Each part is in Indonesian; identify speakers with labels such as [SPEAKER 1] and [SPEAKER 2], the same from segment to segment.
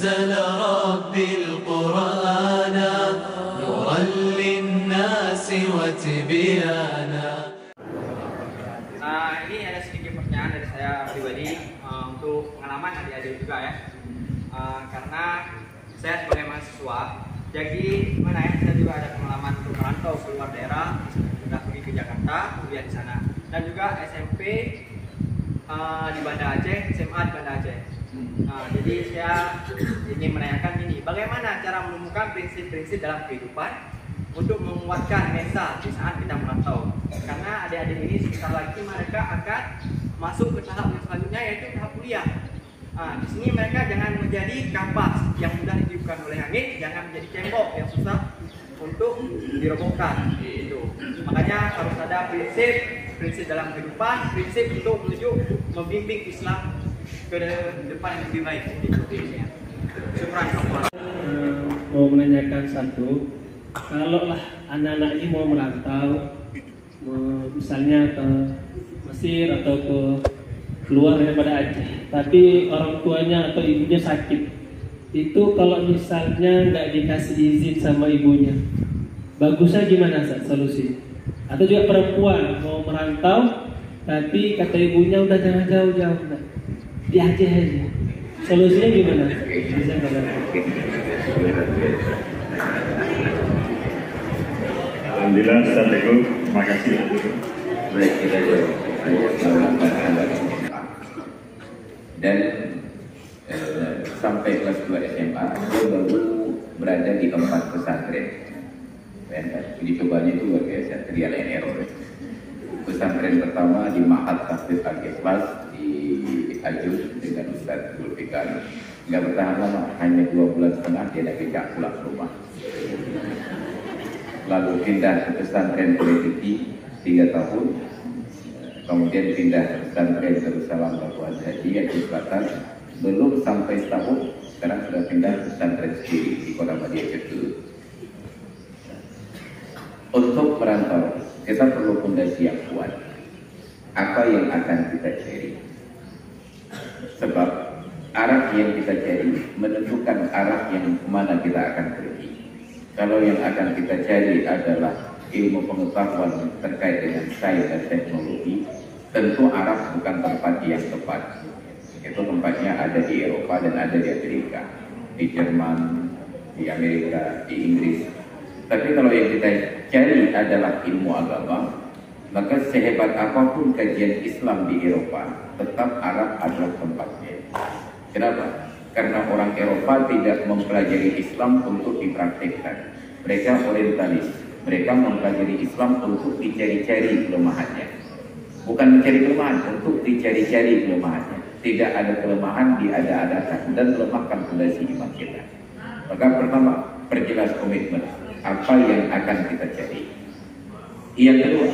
[SPEAKER 1] أنزل ربي القرآن نورا للناس وتبيانا.
[SPEAKER 2] Ini ada sedikit pertanyaan dari saya pribadi untuk pengalaman adik-adik juga ya. Karena saya sebagai mahasiswa, jadi gimana ya, saya juga ada pengalaman untuk merantau keluar daerah, sudah pergi ke Jakarta, kuliah di sana, dan juga SMP di Banda Aceh, SMA di Banda Aceh. Jadi saya ingin menanyakan ini, bagaimana cara menemukan prinsip-prinsip dalam kehidupan untuk menguatkan mental di saat kita merantau? Karena adik-adik ini sebentar lagi mereka akan masuk ke tahap yang selanjutnya, yaitu tahap kuliah. Di sini mereka jangan menjadi kampas yang mudah ditiupkan oleh angin, jangan menjadi tembok yang susah untuk dirobohkan. Gitu. Makanya harus ada prinsip dalam kehidupan, prinsip untuk menuju membimbing Islam ke depan yang lebih baik.
[SPEAKER 3] Mau menanyakan satu, kalau lah anak-anak ini mau merantau, misalnya ke Mesir atau ke luar daripada Aceh, tapi orang tuanya atau ibunya sakit, itu kalau misalnya nggak dikasih izin sama ibunya, bagusnya gimana solusi? Atau juga perempuan mau merantau, tapi kata ibunya udah jangan jauh-jauh, di Aceh aja, solusinya gimana? Bisa nggak?
[SPEAKER 4] Alhamdulillah, Assalamualaikum, terima kasih.
[SPEAKER 5] Baik, kita dan sampai kelas 2 SMA dia baru berada di 4 pesantren. Jadi cobanya itu luar biasa, trial and error. Pesantren pertama di Ma'had Tahfiz Al-Ikhlas di Ajus dengan Ustaz Zulfikar. Nggak bertahan lama, hanya 2 bulan setengah dia dah kejak pulang ke rumah. Lalu pindah ke pesantren Politiki 3 tahun. Kemudian pindah ke pesantren Darussalam Labuan Haji di Selatan, belum sampai setahun sekarang sudah pindah ke pesantren sendiri di Kota Madia Cetu. Untuk merantau kita perlu fondasi yang kuat. Apa yang akan kita cari? Sebab arah yang kita cari menentukan arah yang kemana kita akan pergi. Kalau yang akan kita cari adalah ilmu pengetahuan terkait dengan sains dan teknologi, tentu Arab bukan tempat yang tepat. Itu tempatnya ada di Eropa dan ada di Amerika, di Jerman, di Amerika, di Inggris. Tapi kalau yang kita cari adalah ilmu agama, maka sehebat apapun kajian Islam di Eropa, tetap Arab adalah tempatnya. Kenapa? Karena orang Eropa tidak mempelajari Islam untuk dipraktikkan. Mereka orientalis. Mereka mempelajari Islam untuk dicari-cari kelemahannya. Bukan mencari kelemahan, untuk dicari-cari kelemahannya. Tidak ada kelemahan, diada-adakan dan melemahkan fondasi iman kita. Maka pertama, perjelas komitmen. Apa yang akan kita cari? Yang kedua,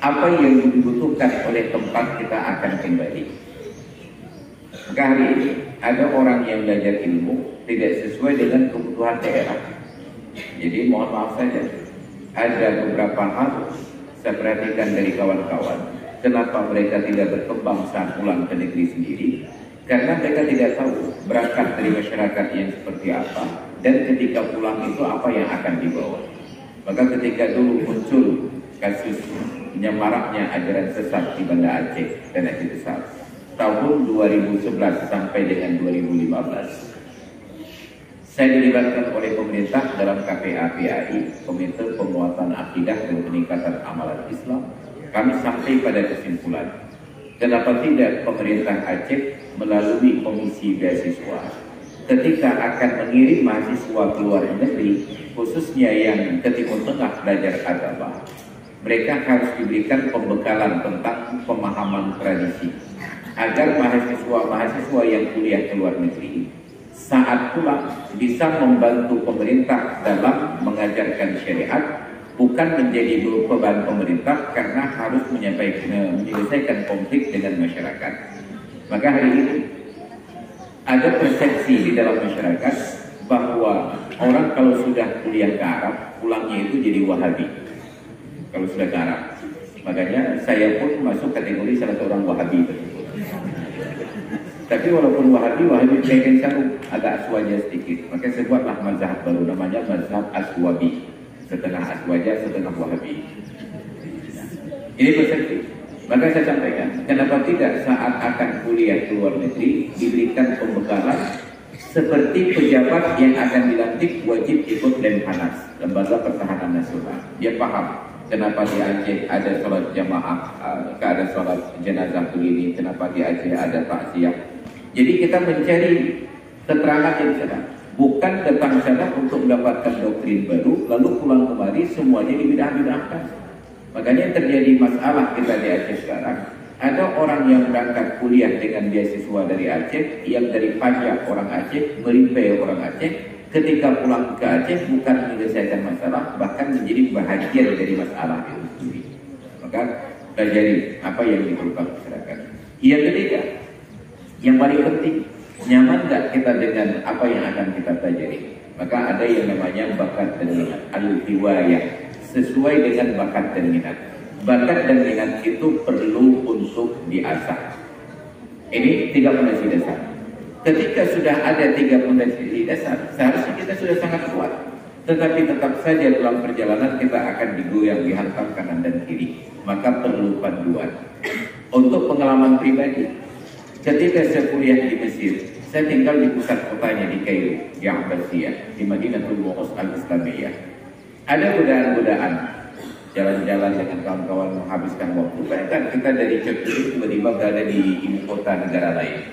[SPEAKER 5] apa yang dibutuhkan oleh tempat kita akan kembali? Maka hari ini ada orang yang belajar ilmu tidak sesuai dengan kebutuhan daerah. Jadi mohon maaf saja, ada beberapa hal saya perhatikan dari kawan-kawan. Kenapa mereka tidak berkembang saat pulang ke negeri sendiri? Karena mereka tidak tahu berangkat dari masyarakat yang seperti apa, dan ketika pulang itu apa yang akan dibawa. Maka ketika dulu muncul kasus menyemaraknya ajaran sesat di Banda Aceh dan Aceh Besar, tahun 2011 sampai dengan 2015, saya dilibatkan oleh pemerintah dalam KPA-PAI, Komite Penguatan Akidah dan Peningkatan Amalan Islam. Kami sampai pada kesimpulan, kenapa tidak pemerintah Aceh melalui komisi beasiswa ketika akan mengirim mahasiswa ke luar negeri, khususnya yang ke Timur Tengah belajar agama, mereka harus diberikan pembekalan tentang pemahaman tradisi, agar mahasiswa-mahasiswa yang kuliah ke luar negeri saat pulang bisa membantu pemerintah dalam mengajarkan syariat, bukan menjadi beban pemerintah karena harus menyelesaikan konflik dengan masyarakat. Maka hari ini ada persepsi di dalam masyarakat bahwa orang kalau sudah kuliah ke Arab, pulangnya itu jadi Wahabi. Kalau sudah ke Arab, makanya saya pun masuk kategori salah seorang Wahabi tersebut. Tapi walaupun Wahabi pegang sarung agak aswaja sedikit. Maka saya buatlah mazhab baru namanya mazhab aswabi. Setengah aswaja, setengah Wahabi. Ini persepsi. Maka saya sampaikan, kenapa tidak saat akan kuliah ke luar negeri diberikan pembekalan seperti pejabat yang akan dilantik wajib ikut Lemhanas, Lembaga Pertahanan Nasional. Dia paham kenapa di Aceh ada sholat jamaah, ada sholat jenazah begini, kenapa di Aceh ada takziah. Jadi kita mencari keterangan yang sana, bukan datang sana untuk mendapatkan doktrin baru, lalu pulang kemari semuanya dibidah-bidahkan. Makanya terjadi masalah kita di Aceh sekarang. Ada orang yang berangkat kuliah dengan beasiswa dari Aceh, yang dari pajak orang Aceh, merimpai orang Aceh, ketika pulang ke Aceh bukan menyelesaikan masalah, bahkan menjadi bahagian dari masalah itu sendiri. Maka pelajari apa yang diperlukan masyarakat. Yang ketiga, yang paling penting, nyaman nggak kita dengan apa yang akan kita pelajari? Maka ada yang namanya bakat dan minat, al-hiwayah, sesuai dengan bakat dan minat. Bakat dan minat itu perlu untuk diasah. Ini 3 fondasi dasar. Ketika sudah ada 3 fondasi dasar, seharusnya kita sudah sangat kuat. Tetapi tetap saja dalam perjalanan kita akan digoyang, dihantam kanan dan kiri. Maka perlu panduan. Untuk pengalaman pribadi, ketika saya kuliah di Mesir, saya tinggal di pusat kotanya di Kairo, yang Abbasiyah, di Madinatul Muqos Al-Islamiyah. Ada godaan-godaan jalan-jalan dengan kawan-kawan menghabiskan waktu. Bayangkan kita dari Turki tiba-tiba berada di ibu kota negara lain.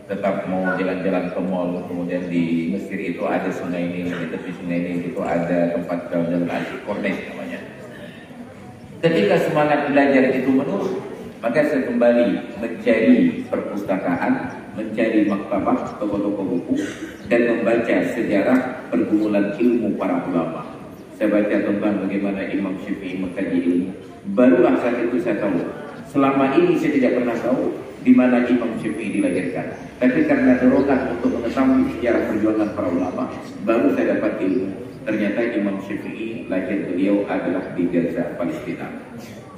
[SPEAKER 5] Tetap mau jalan-jalan ke mall, kemudian di Mesir itu ada sungai ini, di tepi sungai ini itu ada tempat jalan-jalan asik, Kornes namanya. Ketika semangat belajar itu menurun, maka saya kembali mencari perpustakaan, mencari maktabah, toko-toko buku, dan membaca sejarah pergumulan ilmu para ulama. Saya baca tentang bagaimana Imam Syafi'i mengkaji ilmu. Barulah saat itu saya tahu. Selama ini saya tidak pernah tahu di mana Imam Syafi'i dilahirkan. Tapi karena dorongan untuk mengetahui sejarah perjuangan para ulama, baru saya dapat ilmu. Ternyata Imam Syafi'i lahir beliau adalah di Gaza, Palestina.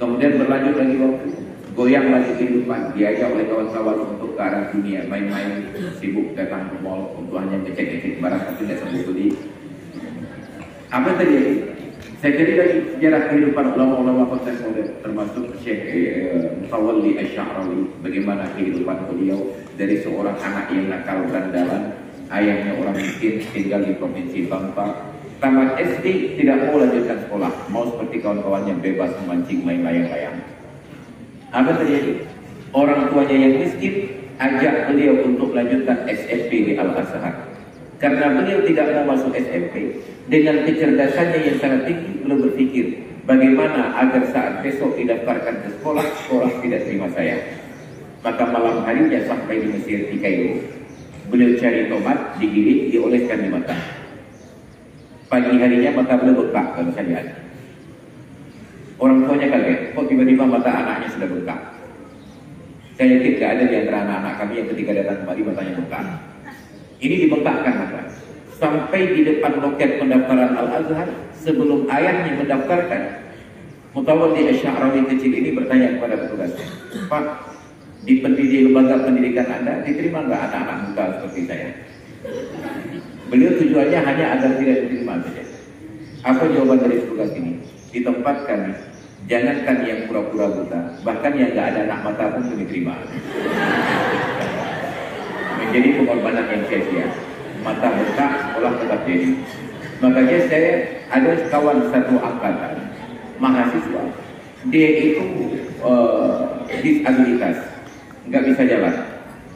[SPEAKER 5] Kemudian berlanjut lagi waktu. Goyang lagi kehidupan, diajak oleh kawan-kawan untuk ke arah dunia, main-main, sibuk datang ke mall untuk hanya ngecek-ngecek barang tapi tidak sampai beli. Apa terjadi? Saya cari lagi sejarah kehidupan ulama-ulama kontemporer, termasuk Syekh Mutawalli Asy-Sya'rawi, bagaimana kehidupan beliau dari seorang anak yang nakal berandalan, ayahnya orang miskin, tinggal di provinsi Bangka. Tamat SD tidak mau lanjutkan sekolah, mau seperti kawan-kawannya bebas memancing, main layang-layang. Apa terjadi? Orang tuanya yang miskin ajak beliau untuk melanjutkan SMP di Al-Azhar. Karena beliau tidak mau masuk SMP, dengan kecerdasannya yang sangat tinggi, beliau berpikir bagaimana agar saat besok didaftarkan ke sekolah, sekolah tidak terima saya. Maka malam harinya sampai di Mesir, di Kairo, beliau cari tomat, digiling, dioleskan di mata. Pagi harinya mata beliau bengkak, kalau saya lihat. Orang tuanya kaget, kok tiba-tiba mata anaknya sudah bengkak. Saya yakin tidak ada di antara anak-anak kami yang ketika datang kemari matanya bengkak. Ini dibengkakkan mata. Sampai di depan loket pendaftaran Al-Azhar, sebelum ayahnya mendaftarkan, Mutawalli Asy-Sya'rawi kecil ini bertanya kepada petugasnya, Pak, di lembaga pendidikan Anda diterima nggak anak-anak muda seperti saya? Beliau tujuannya hanya agar tidak diterima saja. Apa jawaban dari petugas ini? Di tempat kami, jangankan yang pura-pura buta, bahkan yang nggak ada anak mata pun diterima. Menjadi pengorbanan yang sia-sia. Mata bengkak, sekolah tetap jadi. Makanya saya ada kawan satu angkatan mahasiswa, dia itu disabilitas, nggak bisa jalan.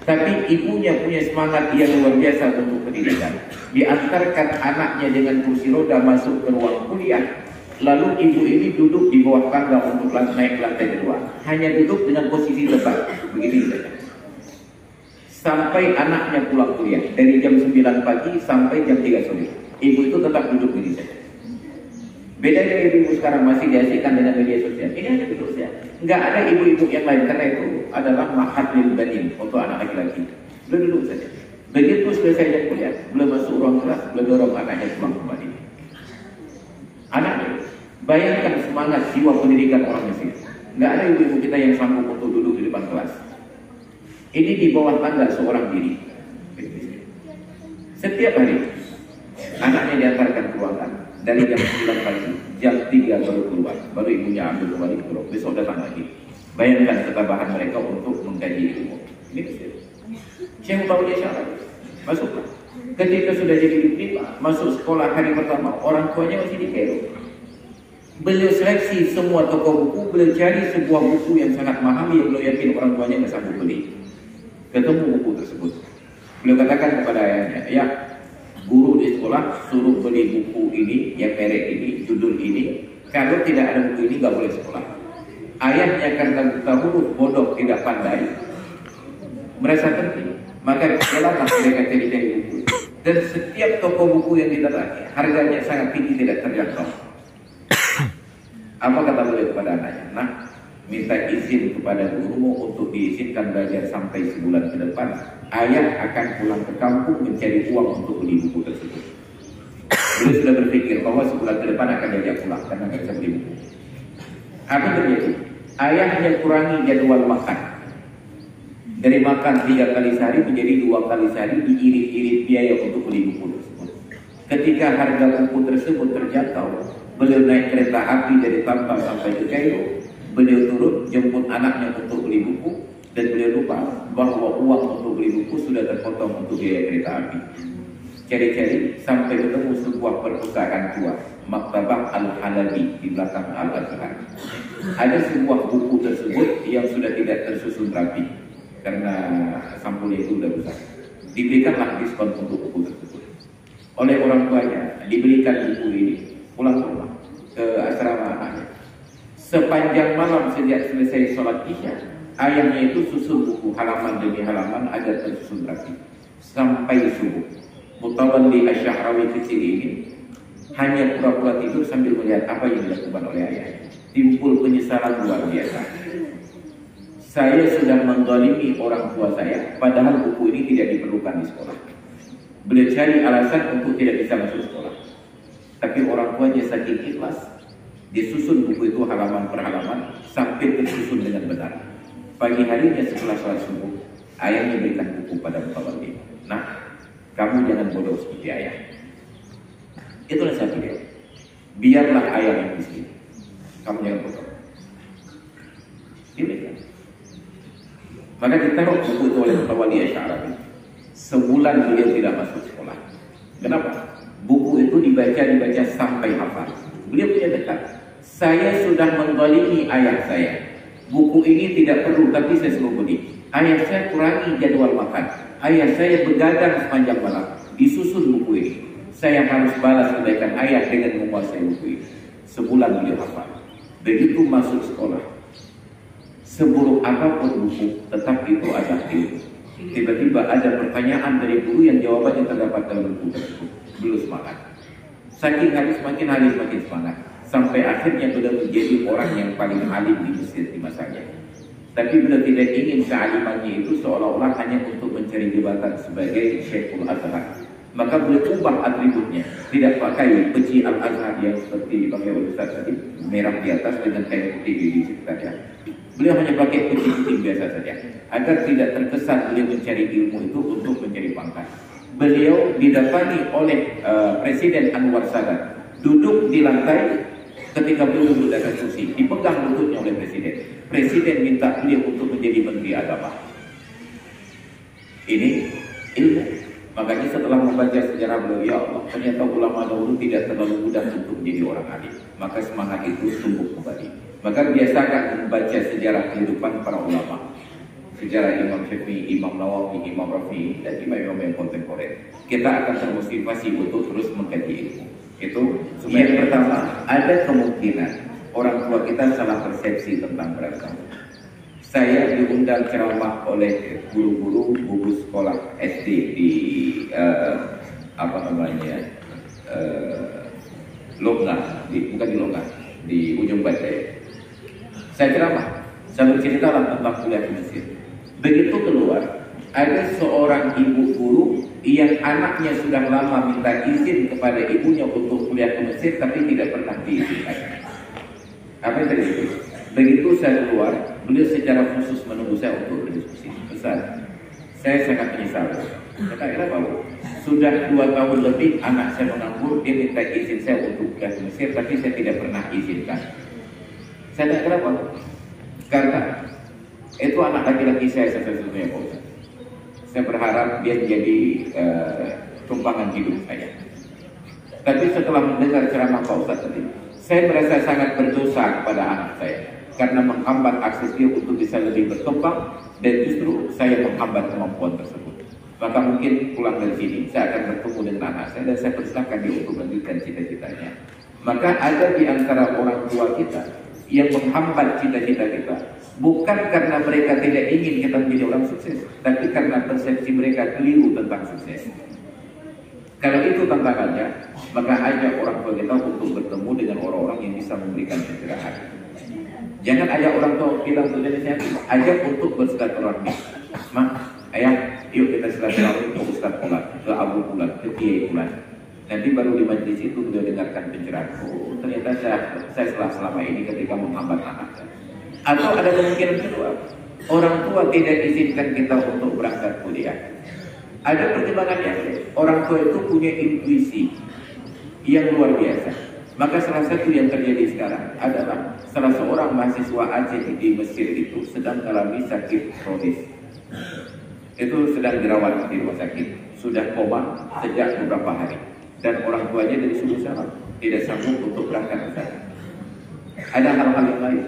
[SPEAKER 5] Tapi ibunya punya semangat yang luar biasa untuk pendidikan. Diantarkan anaknya dengan kursi roda masuk ke ruang kuliah. Lalu ibu ini duduk di bawah tangga untuk naik lantai kedua. Hanya duduk dengan posisi tetap, begini saja. Sampai anaknya pulang kuliah, dari jam 9 pagi sampai jam 3 sore. Ibu itu tetap duduk begini saja. Beda dari ibu sekarang masih diasikkan dengan media sosial. Ini hanya duduk saja. Nggak ada ibu-ibu yang lain, karena itu adalah mahat lil banin untuk anak laki-laki. Beliau duduk saja. Begitu selesai jam kuliah, beliau masuk ruang kelas, beliau dorong anaknya pulang kembali. Anaknya, bayangkan semangat jiwa pendidikan orang Mesir. Nggak ada ibu-ibu kita yang sanggup untuk duduk di depan kelas. Ini di bawah tangga seorang diri. Setiap hari anaknya diantarkan ke ruangan dari jam 9 pagi, jam 3 baru keluar, baru ibunya ambil kembali ke rumah, besok datang lagi. Bayangkan ketabahan mereka untuk mengkaji ilmu. Ini Mesir. Syekh Mutawalia Syarab masuklah. Ketika sudah jadi diterima, masuk sekolah hari pertama, orang tuanya masih di Kairo. Beliau seleksi semua toko buku, beliau cari sebuah buku yang sangat mahal yang beliau yakin orang tuanya nggak sanggup beli. Ketemu buku tersebut. Beliau katakan kepada ayahnya, ya, guru di sekolah suruh beli buku ini, yang merek ini, judul ini. Kalau tidak ada buku ini nggak boleh sekolah. Ayahnya karena buta huruf, bodoh, tidak pandai, merasa penting, maka jalanlah mereka cari-cari buku. Dan setiap toko buku yang didatangi, harganya sangat tinggi, tidak terjangkau. Apa kata beliau kepada anaknya? Nah, minta izin kepada gurumu untuk diizinkan belajar sampai sebulan ke depan. Ayah akan pulang ke kampung mencari uang untuk beli buku tersebut. Beliau sudah berpikir bahwa sebulan ke depan akan diajak pulang karena nggak bisa beli buku. Apa terjadi? Ayahnya kurangi jadwal makan. Dari makan 3 kali sehari menjadi 2 kali sehari, diirit-irit biaya untuk beli buku tersebut. Ketika harga buku tersebut terjangkau, beliau naik kereta api dari Tampak sampai ke Kairo. Beliau turun jemput anaknya untuk beli buku, dan beliau lupa bahwa uang untuk beli buku sudah terpotong untuk biaya kereta api. Cari-cari sampai ketemu sebuah perpustakaan tua, Maktabah Al-Halabi di belakang Al-Azhar. Ada sebuah buku tersebut yang sudah tidak tersusun rapi karena sampulnya itu sudah besar. Diberikanlah diskon untuk buku tersebut. Oleh orang tuanya diberikan buku ini, pulang ke rumah ke asrama anaknya. Sepanjang malam sejak selesai sholat isya, ayahnya itu susun buku halaman demi halaman agar tersusun rapi sampai subuh. Mutawalli Asy-Sya'rawi kecil ini hanya pura-pura tidur sambil melihat apa yang dilakukan oleh ayahnya. Timbul penyesalan luar biasa. Saya sudah menzalimi orang tua saya, padahal buku ini tidak diperlukan di sekolah. Beliau cari alasan untuk tidak bisa masuk sekolah. Tapi orang tuanya saking ikhlas, disusun buku itu halaman per halaman sampai tersusun dengan benar. Pagi harinya setelah sholat subuh, ayahnya berikan buku pada Mutawalli. Nah, kamu jangan bodoh seperti ayah. Itulah saya beliau. Biarlah ayah yang miskin, kamu jangan bodoh. Demikian. Maka ditaruh buku itu oleh Mutawalli Asy-Sya'rawi. Sebulan beliau tidak masuk sekolah. Kenapa? Buku itu dibaca sampai hafal. Beliau punya dekat. Saya sudah menzalimi ayah saya. Buku ini tidak perlu, tapi saya suruh beli. Ayah saya kurangi jadwal makan. Ayah saya begadang sepanjang malam. Disusun buku ini. Saya harus balas kebaikan ayah dengan menguasai buku ini. Sebulan beliau hafal. Begitu masuk sekolah, seburuk apapun buku, tetap itu ada ilmu. Tiba-tiba ada pertanyaan dari guru yang jawabannya terdapat dalam buku tersebut. Beliau semangat. Saking hari semakin semangat. Sampai akhirnya beliau menjadi orang yang paling alim di Mesir di masanya. Tapi beliau tidak ingin kealimannya itu seolah-olah hanya untuk mencari jabatan sebagai Syekhul Azhar. Maka beliau ubah atributnya. Tidak pakai peci Al-Azhar yang seperti dipakai oleh Ustaz tadi, merah di atas dengan kain putih di sekitarnya. Beliau hanya pakai peci putih biasa saja, agar tidak terkesan beliau mencari ilmu itu untuk mencari pangkat. Beliau didapati oleh Presiden Anwar Sadat duduk di lantai ketika beliau duduk di atas kursi, dipegang lututnya oleh Presiden. Presiden minta beliau untuk menjadi Menteri Agama. Ini ilmu. Makanya setelah membaca sejarah beliau, ya Allah, ternyata ulama dahulu tidak terlalu mudah untuk menjadi orang alim. Maka semangat itu tumbuh kembali. Maka biasakan membaca sejarah kehidupan para ulama. Sejarah Imam Syafi'i, Imam Nawawi, Imam Rafi'i, dan imam-imam yang kontemporer. Kita akan termotivasi untuk terus mengkaji ilmu. Itu yang pertama, ada kemungkinan orang tua kita salah persepsi tentang beragama. Saya diundang ceramah oleh guru-guru gugus sekolah SD di Longa, bukan di Longa, di ujung Bajai. Saya ceramah, saya bercerita tentang kuliah di Mesir. Begitu keluar, ada seorang ibu guru yang anaknya sudah lama minta izin kepada ibunya untuk kuliah ke Mesir, tapi tidak pernah diizinkan. Apa yang terjadi? Begitu saya keluar, beliau secara khusus menunggu saya untuk berdiskusi. Ustaz, Saya sangat menyesal. Kenapa? Sudah 2 tahun lebih anak saya menganggur, dia minta izin saya untuk pindah ke Mesir, tapi saya tidak pernah izinkan. Saya tak kenapa? Karena itu anak laki-laki saya satu-satunya Pak Ustaz. Saya berharap dia menjadi tumpangan hidup saya. Tapi setelah mendengar ceramah Pak Ustaz tadi, saya merasa sangat berdosa kepada anak saya karena menghambat akses dia untuk bisa lebih berkembang, dan justru saya menghambat kemampuan tersebut. Maka mungkin pulang dari sini saya akan bertemu dengan anak saya dan saya persilakan dia untuk melanjutkan cita-citanya. Maka ada di antara orang tua kita yang menghambat cita-cita kita, bukan karena mereka tidak ingin kita menjadi orang sukses, tapi karena persepsi mereka keliru tentang sukses. Kalau itu tantangannya, maka ajak orang tua kita untuk bertemu dengan orang-orang yang bisa memberikan pencerahan. Jangan ajak orang tua bilang untuk jenisnya, ajak untuk bersilaturahmi. Mak, ayah, yuk kita silaturahmi ke Ustaz Fulan, ke Abu Fulan, ke Kiai Fulan. Nanti baru di majlis itu beliau dengarkan pencerahan. Oh, ternyata saya selama ini ketika menghambat anak. Atau ada kemungkinan kedua, orang tua tidak izinkan kita untuk berangkat kuliah. Ada pertimbangan yang lain. Orang tua itu punya intuisi yang luar biasa. Maka salah satu yang terjadi sekarang adalah salah seorang mahasiswa Aceh di Mesir itu sedang mengalami sakit kronis. Itu sedang dirawat di rumah sakit, sudah koma sejak beberapa hari, dan orang tuanya dari suku sana tidak sanggup untuk berangkat ke sana. Ada hal-hal yang lain.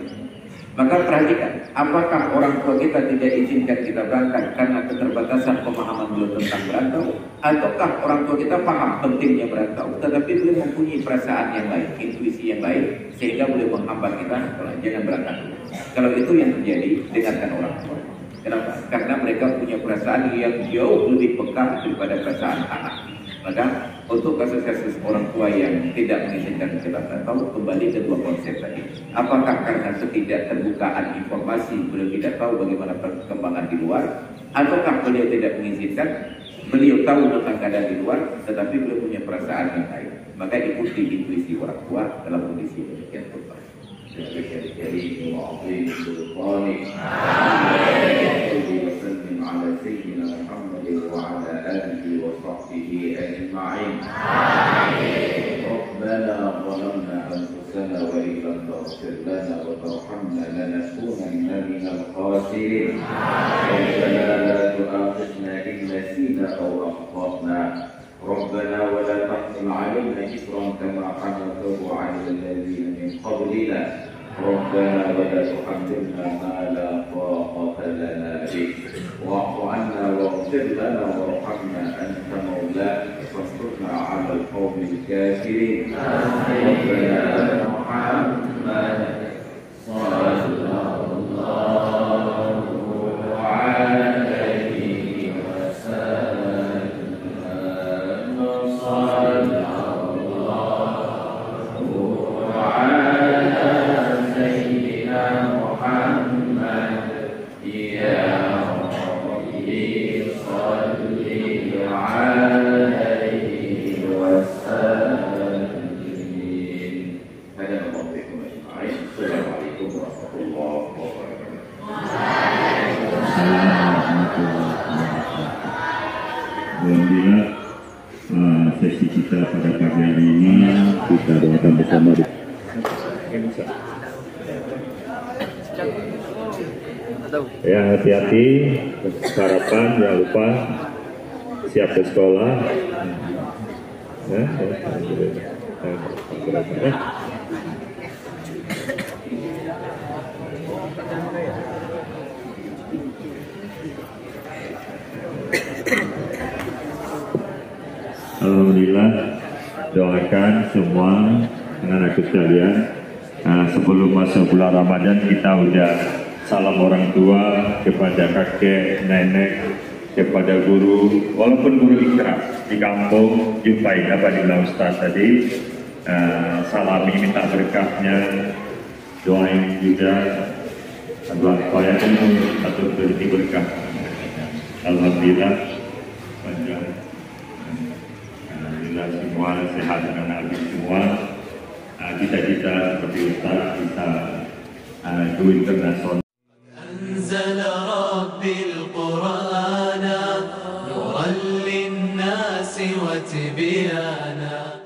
[SPEAKER 5] Maka perhatikan, apakah orang tua kita tidak izinkan kita berangkat karena keterbatasan pemahaman beliau tentang berantau, ataukah orang tua kita paham pentingnya berantau, tetapi beliau mempunyai perasaan yang lain, intuisi yang lain, sehingga beliau menghambat kita, jangan berangkat. Kalau itu yang terjadi, dengarkan orang tua. Kenapa? Karena mereka punya perasaan yang jauh lebih peka daripada perasaan anak. Maka untuk kasus-kasus orang tua yang tidak mengizinkan kita tahu, kembali ke dua konsep tadi. Apakah karena ketidakterbukaan informasi, beliau tidak tahu bagaimana perkembangan di luar, ataukah beliau tidak mengizinkan, beliau tahu tentang keadaan di luar, tetapi beliau punya perasaan yang lain. Maka ikuti intuisi orang tua dalam kondisi demikian pun.
[SPEAKER 6] ربنا ظلمنا أنفسنا وإن لم تغفر لنا وترحمنا لنكونن من الخاسرين ربنا لا تؤاخذنا إن نسينا أو أخطأنا ربنا ولا تحمل علينا إصرا كما حملته على الذين من قبلنا ربنا ولا تحملنا ما لا طاقة لنا به واعف عنا واغفر لنا وارحمنا أنت مولانا فانصرنا على القوم الكافرين ربنا محمد صلى الله عليه وسلم صلى الله على سيدنا محمد يا ربي صل عليه وسلم هذا ربكم أجمعين السلام عليكم ورحمة الله وبركاته.
[SPEAKER 4] Alhamdulillah, sesi kita pada pagi hari ini kita doakan bersama. Ya, hati-hati, sarapan jangan lupa, siap ke sekolah. Alhamdulillah, doakan semua anak-anak sekalian. Sebelum masuk bulan Ramadan kita udah salam orang tua kepada kakek, nenek, kepada guru, walaupun guru ikhlas di kampung, jumpain apa di Ustaz tadi, salami minta berkahnya, doain juga, doa umum atau berarti berkah. Alhamdulillah, panjang. Alhamdulillah semua sehat dan habis semua. Cita-cita seperti Ustaz bisa go internasional.
[SPEAKER 1] أنزل ربي القرآن وتبيانا